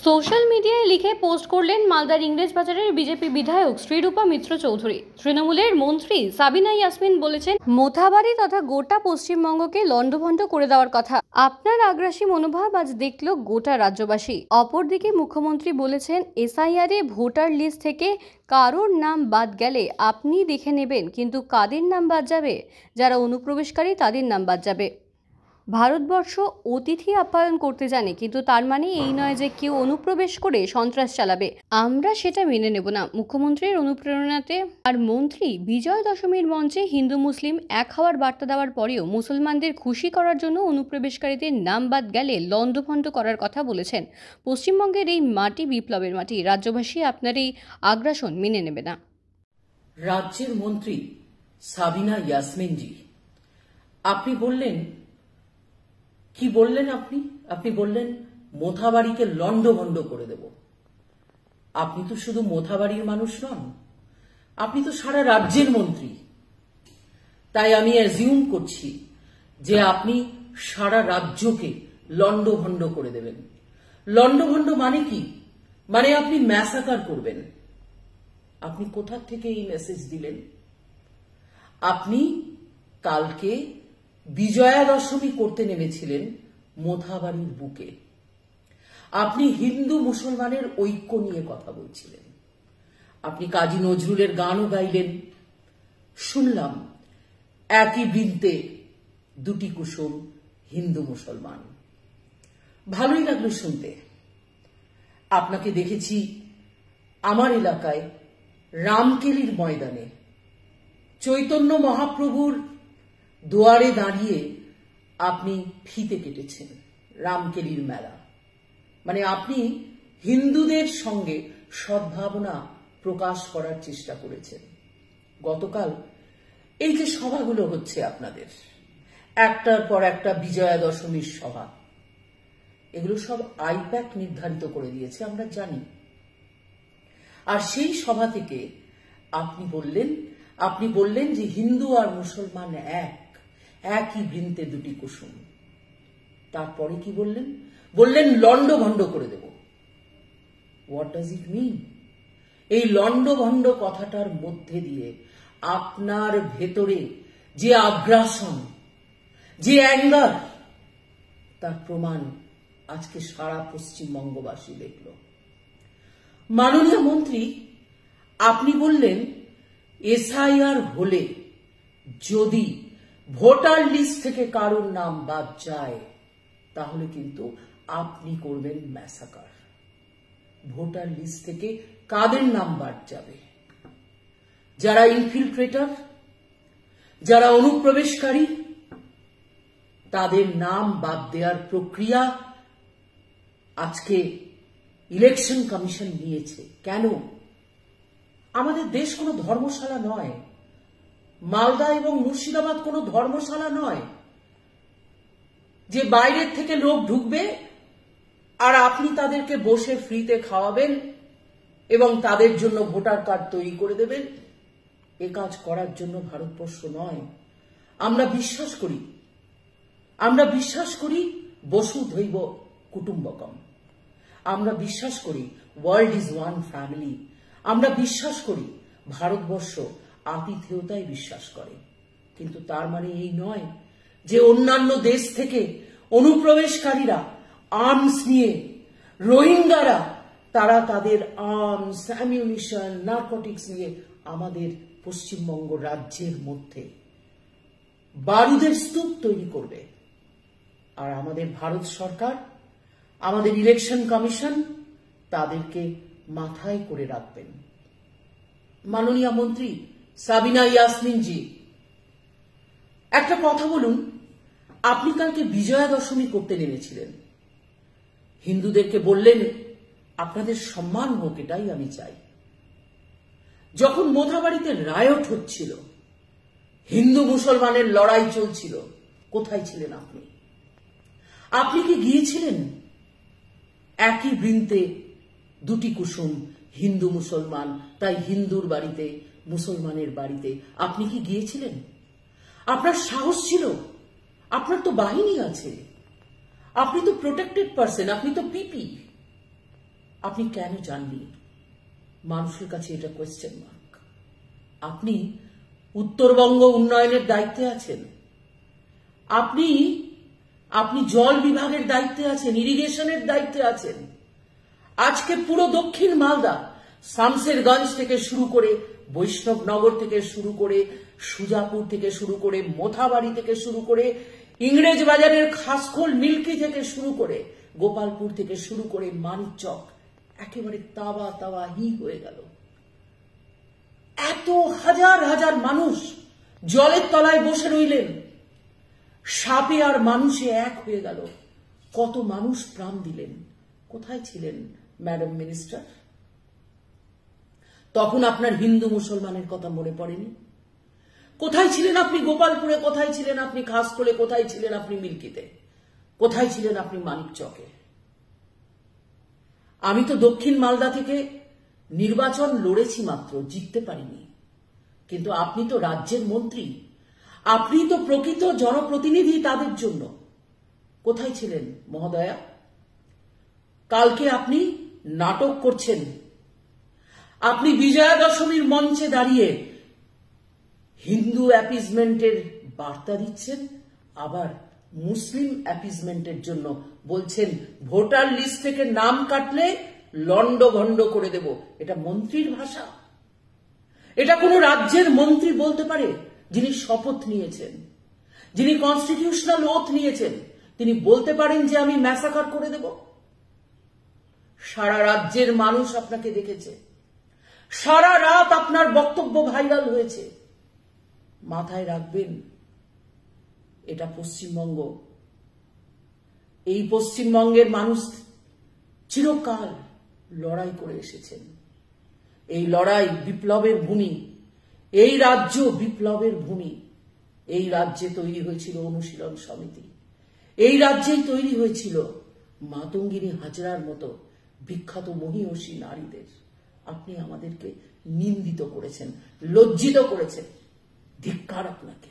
Social মিডিয়ায় লিখে post করলেন মালদার ইংরেজ বাজারের বিজেপি বিধায়ক শ্রীরূপা মিত্র চৌধুরী। তৃণমূলের মন্ত্রী সাবিনা ইয়াসমিন বলেছেন, মোথাবাড়ি তথা গোটা পশ্চিমবঙ্গকে লন্ডভন্ড করে দেওয়ার কথা। আপনার আগ্রাসী মনোভাব আজ দেখল গোটা রাজ্যবাসী। অপরদিকে মুখ্যমন্ত্রী বলেছেন, এসআইআর এ ভোটার লিস্ট থেকে কারোর নাম বাদ গেলে আপনি দেখে নেবেন, কিন্তু কাদের নাম বাদ যাবে? যারা অনুপ্রবেশকারী তাদের নাম বাদ যাবে। ভারতবর্ষ অতিথি আপ্যায়ন করতে জানে, কিন্তু তার মানে এই নয় যে কেউ অনুপ্রবেশ করে সন্ত্রাস চালাবে। আমরা সেটা মেনে নেব না। মুখ্যমন্ত্রীর অনুপ্রেরণাতে আর মন্ত্রী বিজয় দশমীর মঞ্চে হিন্দু মুসলিম এক হওয়ার বার্তা দেওয়ার পরেও মুসলমানদের খুশি করার জন্য অনুপ্রবেশকারীদের নাম বাদ গেলে লণ্ডভণ্ড করার কথা বলেছেন। পশ্চিমবঙ্গের এই মাটি বিপ্লবের মাটি। রাজ্যবাসী আপনার এই আগ্রাসন মেনে নেবে না। রাজ্যের মন্ত্রী সাবিনা ইয়াসমিনজি, আপনি বললেন, কি বললেন আপনি বললেন মোথাবাড়িকে লন্ডভন্ড করে দেব। আপনি তো শুধু মোথাবাড়ির মানুষ নন, আপনি তো সারা রাজ্যের মন্ত্রী। তাই আমি অ্যাজিউম করছি যে আপনি সারা রাজ্যকে লন্ডভন্ড করে দেবেন। লন্ডভন্ড মানে কি? মানে আপনি ম্যাসাকার করবেন। আপনি কোথা থেকে এই মেসেজ দিলেন? আপনি কালকে বিজয়া দশমী করতে নেমেছিলেন মোথাবাড়ির বুকে। আপনি হিন্দু মুসলমানের ঐক্য নিয়ে কথা বলছিলেন। আপনি কাজী নজরুলের গানও গাইলেন। শুনলাম, একই বৃন্তে দুটি কুসুম, হিন্দু মুসলমান। ভালোই লাগলো শুনতে। আপনাকে দেখেছি আমার এলাকায় রামকেলির ময়দানে চৈতন্য মহাপ্রভুর দুয়ারে দাঁড়িয়ে আপনি ফিতে কেটেছেন। রামকেলির মেলা মানে আপনি হিন্দুদের সঙ্গে সদ্ভাবনা প্রকাশ করার চেষ্টা করেছেন। গতকাল এই যে সভাগুলো হচ্ছে আপনাদের, একটার পর একটা বিজয়া দশমীর সভা, এগুলো সব আইপ্যাক নির্ধারিত করে দিয়েছে, আমরা জানি। আর সেই সভা থেকে আপনি বললেন যে হিন্দু আর মুসলমান একই বৃন্তে দুটি কুসুম। তারপরে কি বললেন? বললেন লন্ডভন্ড করে দেব। হোয়াট ডাজ ইট মিন? এই লন্ডভন্ড কথাটার মধ্যে দিয়ে আপনার ভেতরে যে আগ্রাসন, যে অ্যাঙ্গার, তার প্রমাণ আজকে সারা পশ্চিমবঙ্গবাসী দেখল। মাননীয় মন্ত্রী, আপনি বললেন এসআইআর হলে যদি ভোটার লিস্ট থেকে কারোর নাম বাদ যায় তাহলে কিন্তু আপনি করবেন ম্যাসাকার। ভোটার লিস্ট থেকে কাদের নাম বাদ যাবে? যারা ইনফিল্ট্রেটর, যারা অনুপ্রবেশকারী, তাদের নাম বাদ দেওয়ার প্রক্রিয়া আজকে ইলেকশন কমিশন নিয়েছে। কেন? আমাদের দেশ কোনো ধর্মশালা নয়। মালদা এবং মুর্শিদাবাদ কোনো ধর্মশালা নয় যে বাইরের থেকে লোক ঢুকবে আর আপনি তাদেরকে বসে ফ্রিতে খাওয়াবেন এবং তাদের জন্য ভোটার কার্ড তৈরি করে দেবেন। এ কাজ করার জন্য ভারতবর্ষ নয়। আমরা বিশ্বাস করি বসুধৈব কুটুম্বকম। আমরা বিশ্বাস করি ওয়ার্ল্ড ইজ ওয়ান ফ্যামিলি। আমরা বিশ্বাস করি ভারতবর্ষ আতিথেয়তায় বিশ্বাস করে। কিন্তু তার মানে এই নয় যে অন্যান্য দেশ থেকে অনুপ্রবেশকারীরা আর্মস নিয়ে, রোহিঙ্গারা তারা তাদের আর্মস, অ্যামিউনিশন, নার্কোটিক্স নিয়ে আমাদের পশ্চিমবঙ্গ রাজ্যের মধ্যে বারুদের স্তূপ তৈরি করবে। আর আমাদের ভারত সরকার, আমাদের ইলেকশন কমিশন তাদেরকে মাথায় করে রাখবেন। মাননীয় মন্ত্রী সাবিনা ইয়াসমিন জি, একটা কথা বলুন, আপনি কালকে বিজয়া দশমী করতে নেমেছিলেন। হিন্দুদেরকে বললেন আপনাদের সম্মান হোক, এটাই আমি চাই। যখন মোথাবাড়িতে রায়ট হচ্ছিল, হিন্দু মুসলমানের লড়াই চলছিল, কোথায় ছিলেন আপনি? আপনি কি গিয়েছিলেন? একই বৃন্তে দুটি কুসুম, হিন্দু মুসলমান, তাই হিন্দুর বাড়িতে, মুসলমানের বাড়িতে আপনি কি গিয়েছিলেন? আপনার সাহস ছিল, আপনার তো বাহিনী আছে, আপনি তো প্রোটেক্টেড পারসন, আপনি তো পিপি। আপনি কেন যাননি? মানুষের কাছে এটা কোয়েশ্চেন মার্ক। আপনি উত্তরবঙ্গ উন্নয়নের দায়িত্বে আছেন, আপনি জল বিভাগের দায়িত্বে আছেন, ইরিগেশনের দায়িত্বে আছেন। আজকে পুরো দক্ষিণ মালদা, শামসেরগঞ্জ থেকে শুরু করে, বৈষ্ণবনগর থেকে শুরু করে, সুজাপুর থেকে শুরু করে, মোথাবাড়ি থেকে শুরু করে, ইংরেজ বাজারের খাসখোল মিল্কি থেকে শুরু করে, গোপালপুর থেকে শুরু করে মানিকচক, একেবারে তাওয়া তাওয়া হি হয়ে গেল। এত হাজার হাজার মানুষ জলের তলায় বসে রইলেন, সাপে আর মানুষে এক হয়ে গেল। কত মানুষ প্রাণ দিলেন। কোথায় ছিলেন ম্যাডাম মিনিস্টার? তখন আপনার হিন্দু মুসলমানের কথা মনে পড়েনি? কোথায় ছিলেন আপনি গোপালপুরে? কোথায় ছিলেন আপনি খাসখোলে? কোথায় ছিলেন আপনি মিল্কিতে? কোথায় ছিলেন আপনি মানিকচকে? আমি তো দক্ষিণ মালদা থেকে নির্বাচন লড়েছি, মাত্র জিততে পারিনি। কিন্তু আপনি তো রাজ্যের মন্ত্রী, আপনি তো প্রকৃত জনপ্রতিনিধি তাদের জন্য। কোথায় ছিলেন মহোদয়া? কালকে আপনি নাটক করছেন। আপনি বিজয়া দশমীর মঞ্চে দাঁড়িয়ে হিন্দু অ্যাপিজমেন্টের বার্তা দিচ্ছেন, আবার মুসলিম অ্যাপিজমেন্টের জন্য বলছেন ভোটার লিস্ট থেকে নাম কাটলে লন্ডভন্ড করে দেব। এটা মন্ত্রীর ভাষা? এটা কোনো রাজ্যের মন্ত্রী বলতে পারে? যিনি শপথ নিয়েছেন, যিনি কনস্টিটিউশনাল ওথ নিয়েছেন, তিনি বলতে পারেন যে আমি ম্যাসাকার করে দেব? সারা রাজ্যের মানুষ আপনাকে দেখেছে, সারা রাত আপনার বক্তব্য ভাইরাল হয়েছে। মাথায় রাখবেন, এটা পশ্চিমবঙ্গ। এই পশ্চিমবঙ্গের মানুষ চিরকাল লড়াই করে এসেছেন। এই লড়াই বিপ্লবের ভূমি, এই রাজ্য বিপ্লবের ভূমি। এই রাজ্যে তৈরি হয়েছিল অনুশীলন সমিতি, এই রাজ্যেই তৈরি হয়েছিল মাতঙ্গিনী হাজরার মতো বিখ্যাত মহীয়সী নারীদের। আপনি আমাদেরকে নিন্দিত করেছেন, লজ্জিত করেছেন। ধিক্কার আপনাকে।